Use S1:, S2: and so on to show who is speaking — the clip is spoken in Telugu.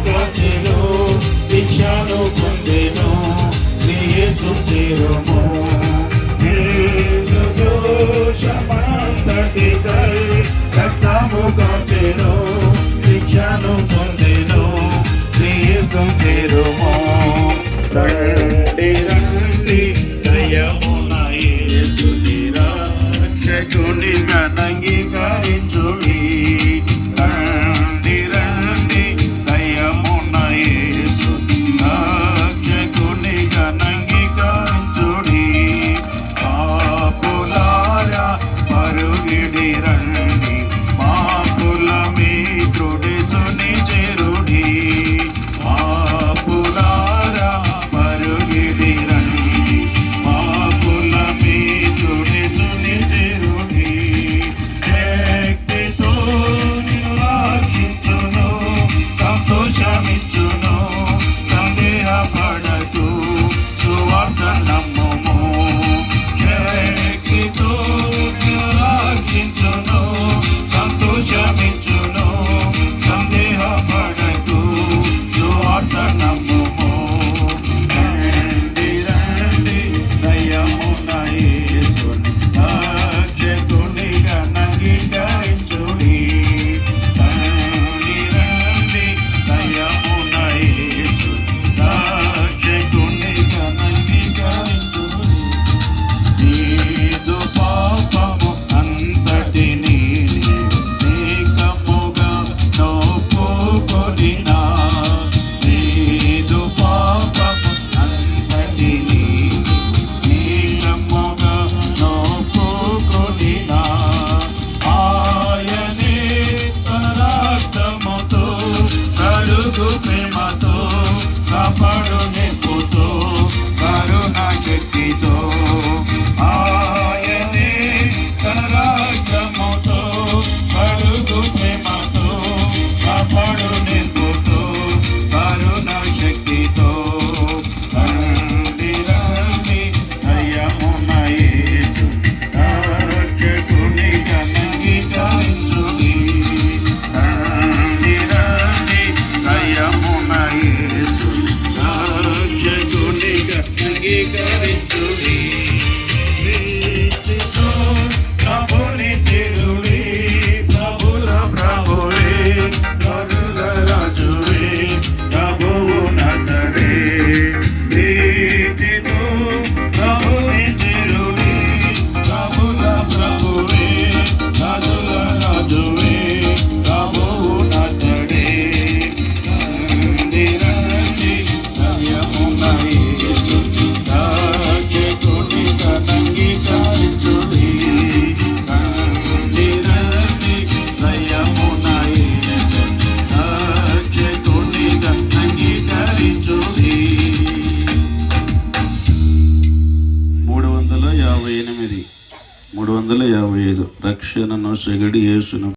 S1: కాచెను, శిక్షను పొందెను, శ్రీ యేసు తీరుము. దోషమంతటికై రక్తము కాచెను, శిక్షను పొందెను, శ్రీ యేసు తీరుము. రండి రండి దయమున యేసుని రక్షకునిగా అంగీకరించుడి. రండి రండి దయమున యేసుని రక్షకునిగా అంగీకరించుడి. పాపులారా పరుగిడి రండి, పాపుల మిత్రుడి సుని చేరుడి. పాపులారా పరుగిడి రండి, పాపుల మిత్రుడి సుని చేరుడి. శక్తితో నిరాక్షించును, సంతోషమిచ్చును, సందేహపడకు, సువార్త నమ్ముము. శక్తితో నిరాక్షించును, సంతోషమిచ్చును, సందేహపడకు, సువార్త నమ్ముము. రండి రండి దయమున యేసుని రక్షకునిగా అంగీకరించుడి. రండి రండి దయమున యేసుని రక్షకునిగా అంగీకరించుడి. నీదు పాపము అంతటిని ఏకముగా నొప్పుకొనినా, నీదు పాపము అంతటిని ఏకముగా నొప్పుకొనినా, ఆయనే తన రక్తముతో కడుగు ప్రేమతో కాపాడు నిప్పుతో కరుణ శక్తితో. ఆయనే తన రక్తముతో కడుగు ప్రేమతో కాపాడు నిప్పుతో కరుణ శక్తితో. రండి రండి దయమున యేసు రక్షకునిగా అంగీకరించుడి. రండి రండి దయమున యేసు రక్షకునిగా అంగీకరించుడి. ప్రీతితో ప్రభుని చేరుడి, ప్రభుల ప్రభువే, ప్రభుల రాజువే, ప్రభువు నతడే. ప్రీతితో ప్రభుని చేరుడి, ప్రభుల ప్రభువే, రాజుల రాజువే, ప్రభువు నతడే. రండి రండి దయమున యేసు రక్షకునిగా అంగీకరించుడి. రండి రండి దయమున యేసు రక్షకునిగా అంగీకరించుడి. 358 355 రక్షణను సెగడి యేసును